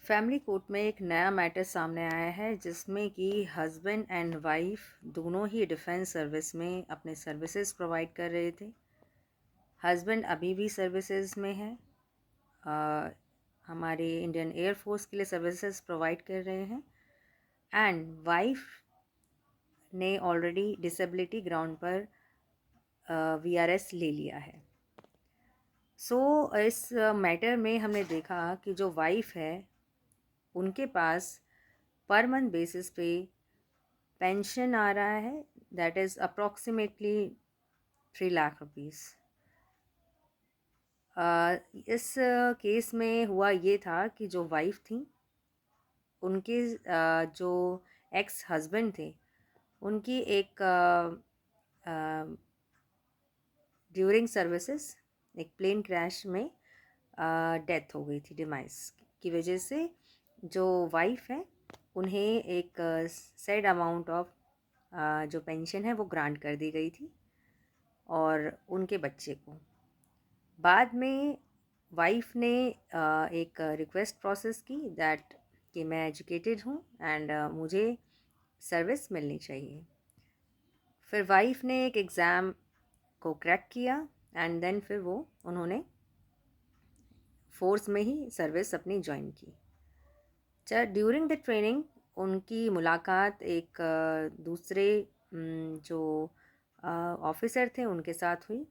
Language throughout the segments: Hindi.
फैमिली कोर्ट में एक नया मैटर सामने आया है जिसमें कि हस्बैंड एंड वाइफ दोनों ही डिफेंस सर्विस में अपने सर्विसेज प्रोवाइड कर रहे थे। हस्बैंड अभी भी सर्विसेज में है, हमारे इंडियन एयर फोर्स के लिए सर्विसेज प्रोवाइड कर रहे हैं एंड वाइफ ने ऑलरेडी डिसेबिलिटी ग्राउंड पर वीआरएस ले लिया है। इस मैटर में हमने देखा कि जो वाइफ है उनके पास पर मंथ बेसिस पे पेंशन आ रहा है, that is approximately 3 lakh rupees. इस केस में हुआ ये था कि जो वाइफ थी उनके जो एक्स हस्बैंड थे उनकी एक ड्यूरिंग सर्विसेज एक प्लेन क्रैश में डेथ हो गई थी। डिमाइस की वजह से जो वाइफ है उन्हें एक सेड अमाउंट ऑफ जो पेंशन है वो ग्रांट कर दी गई थी और उनके बच्चे को। बाद में वाइफ ने एक रिक्वेस्ट प्रोसेस की दैट कि मैं एजुकेटेड हूँ एंड मुझे सर्विस मिलनी चाहिए। फिर वाइफ ने एक एग्ज़ाम को क्रैक किया एंड देन फिर वो उन्होंने फोर्स में ही सर्विस अपनी ज्वाइन की। ड्यूरिंग द ट्रेनिंग उनकी मुलाकात एक दूसरे जो ऑफिसर थे उनके साथ हुई।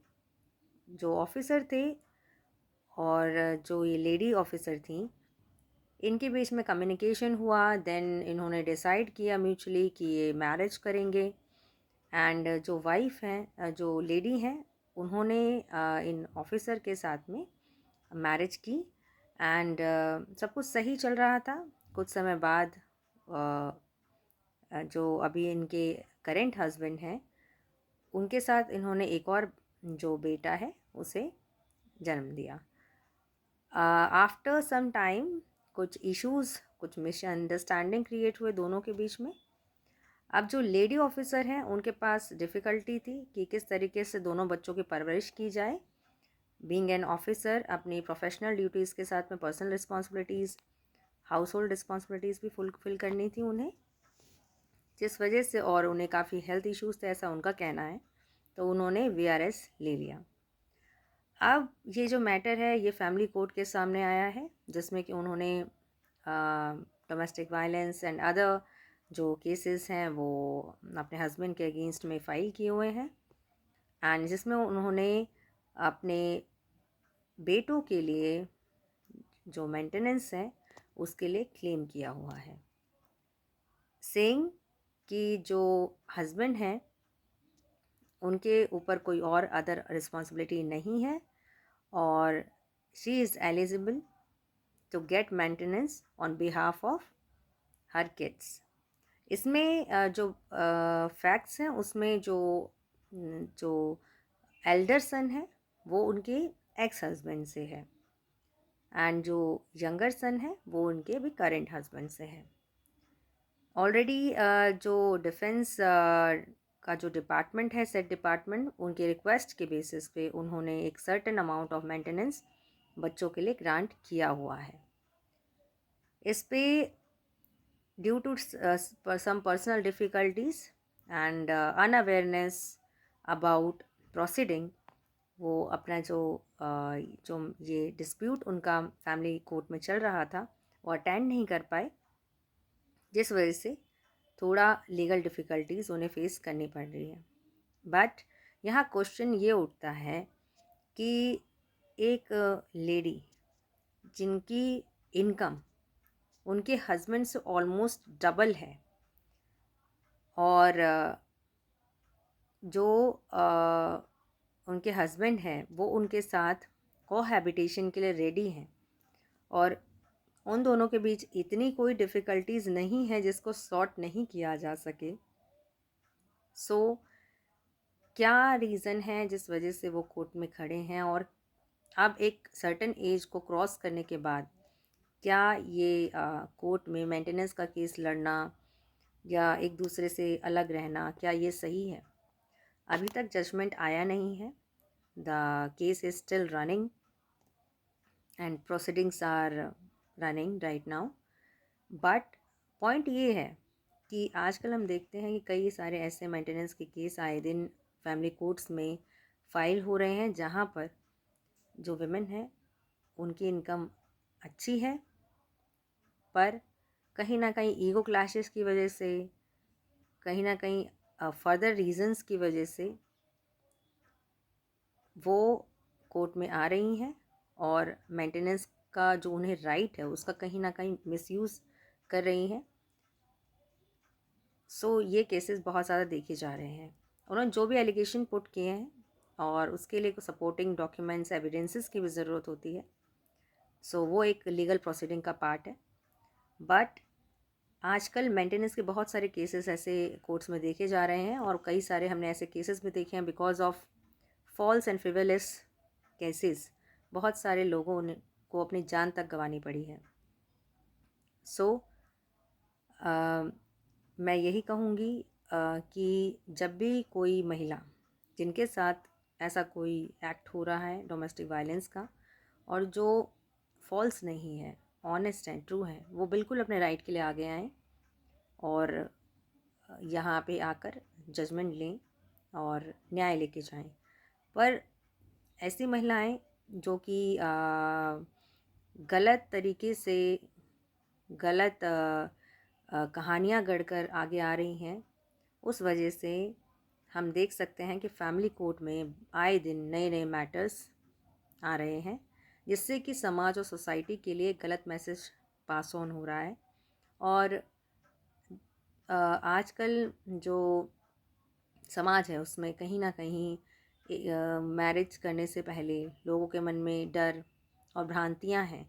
जो ऑफिसर थे और जो ये लेडी ऑफिसर थी इनके बीच में कम्युनिकेशन हुआ। देन इन्होंने डिसाइड किया म्यूचुअली कि ये मैरिज करेंगे एंड जो वाइफ हैं जो लेडी हैं उन्होंने इन ऑफिसर के साथ में मैरिज की एंड सब कुछ सही चल रहा था। कुछ समय बाद जो अभी इनके करेंट हस्बैंड हैं उनके साथ इन्होंने एक और जो बेटा है उसे जन्म दिया। आफ्टर सम टाइम कुछ इश्यूज़ कुछ मिसअंडरस्टैंडिंग क्रिएट हुए दोनों के बीच में। अब जो लेडी ऑफिसर हैं उनके पास डिफ़िकल्टी थी कि किस तरीके से दोनों बच्चों की परवरिश की जाए। बीइंग एन ऑफिसर अपनी प्रोफेशनल ड्यूटीज़ के साथ में personal responsibilities house hold responsibilities भी फुलफिल करनी थी उन्हें, जिस वजह से और उन्हें काफ़ी हेल्थ इश्यूज़ थे ऐसा उनका कहना है, तो उन्होंने वीआरएस ले लिया। अब ये जो मैटर है ये फैमिली कोर्ट के सामने आया है जिसमें कि उन्होंने डोमेस्टिक वायलेंस एंड अदर जो केसेस हैं वो अपने हस्बैंड के अगेंस्ट में फ़ाइल किए हुए हैं एंड जिसमें उन्होंने अपने बेटों के लिए जो मेंटेनेंस है उसके लिए क्लेम किया हुआ है, सेइंग कि जो हस्बैंड हैं उनके ऊपर कोई और अदर रिस्पॉन्सिबिलिटी नहीं है और she is eligible to get maintenance on behalf of her kids. इसमें जो फैक्ट्स हैं उसमें जो जो एल्डर सन है वो उनके एक्स हस्बैंड से है एंड जो यंगर सन है वो उनके भी करेंट हस्बैंड से है। ऑलरेडी जो डिफेंस का जो डिपार्टमेंट है सेट डिपार्टमेंट उनके रिक्वेस्ट के बेसिस पे उन्होंने एक सर्टेन अमाउंट ऑफ मेंटेनेंस बच्चों के लिए ग्रांट किया हुआ है। इस पे due to some personal difficulties and unawareness about proceeding वो अपना जो ये डिस्प्यूट उनका फैमिली कोर्ट में चल रहा था वो अटेंड नहीं कर पाए, जिस वजह से थोड़ा लीगल डिफ़िकल्टीज़ उन्हें फेस करनी पड़ रही है। बट यहाँ क्वेश्चन ये उठता है कि एक लेडी जिनकी इनकम उनके हस्बैंड से ऑलमोस्ट डबल है और जो उनके हस्बैंड हैं वो उनके साथ कोहैबिटेशन के लिए रेडी हैं और उन दोनों के बीच इतनी कोई डिफ़िकल्टीज़ नहीं है जिसको सॉर्ट नहीं किया जा सके। क्या रीज़न है जिस वजह से वो कोर्ट में खड़े हैं और अब एक सर्टेन एज को क्रॉस करने के बाद क्या ये कोर्ट में मेंटेनेंस का केस लड़ना या एक दूसरे से अलग रहना क्या ये सही है? अभी तक जजमेंट आया नहीं है। The case is still running and proceedings are running right now. But point ये है कि आजकल हम देखते हैं कि कई सारे ऐसे मेंटेनेंस के केस आए दिन फैमिली कोर्ट्स में फ़ाइल हो रहे हैं, जहाँ पर जो विमेन है उनकी इनकम अच्छी है, पर कहीं ना कहीं ईगो क्लैशेस की वजह से, कहीं ना कहीं फर्दर रीजंस की वजह से वो कोर्ट में आ रही हैं और मेंटेनेंस का जो उन्हें राइट है उसका कहीं ना कहीं मिसयूज़ कर रही हैं। सो ये केसेस बहुत ज़्यादा देखे जा रहे हैं। उन्होंने जो भी एलिगेशन पुट किए हैं और उसके लिए कुछ सपोर्टिंग डॉक्यूमेंट्स, एविडेंसेस की भी ज़रूरत होती है। सो वो एक लीगल प्रोसीडिंग का पार्ट है। बट आजकल मेंटेनेंस के बहुत सारे केसेस ऐसे कोर्ट्स में देखे जा रहे हैं और कई सारे हमने ऐसे केसेस भी देखे हैं because of false and frivolous cases बहुत सारे लोगों ने को अपनी जान तक गंवानी पड़ी है। सो मैं यही कहूँगी कि जब भी कोई महिला जिनके साथ ऐसा कोई एक्ट हो रहा है डोमेस्टिक वायलेंस का और जो फॉल्स नहीं है, ऑनेस्ट हैं, ट्रू हैं, वो बिल्कुल अपने राइट के लिए आगे आएँ और यहाँ पे आकर जजमेंट लें और न्याय लेके जाएं। पर ऐसी महिलाएं जो कि गलत तरीके से गलत कहानियाँ गढ़कर आगे आ रही हैं, उस वजह से हम देख सकते हैं कि फैमिली कोर्ट में आए दिन नए नए मैटर्स आ रहे हैं, जिससे कि समाज और सोसाइटी के लिए गलत मैसेज पास ऑन हो रहा है। और आजकल जो समाज है उसमें कहीं ना कहीं मैरिज करने से पहले लोगों के मन में डर और भ्रांतियां हैं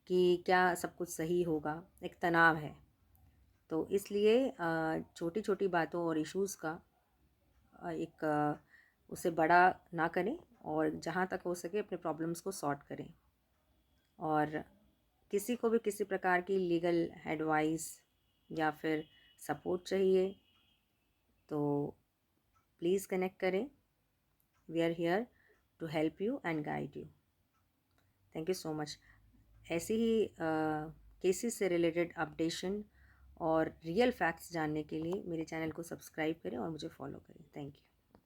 कि क्या सब कुछ सही होगा, एक तनाव है। तो इसलिए छोटी छोटी बातों और इश्यूज़ का उसे बड़ा ना करें और जहाँ तक हो सके अपने प्रॉब्लम्स को सॉर्ट करें। और किसी को भी किसी प्रकार की लीगल एडवाइस या फिर सपोर्ट चाहिए तो प्लीज़ कनेक्ट करें। We are here to help you and guide you. Thank you so much. ऐसे ही केसेस से रिलेटेड अपडेशन और रियल फैक्ट्स जानने के लिए मेरे चैनल को सब्सक्राइब करें और मुझे फॉलो करें। Thank you.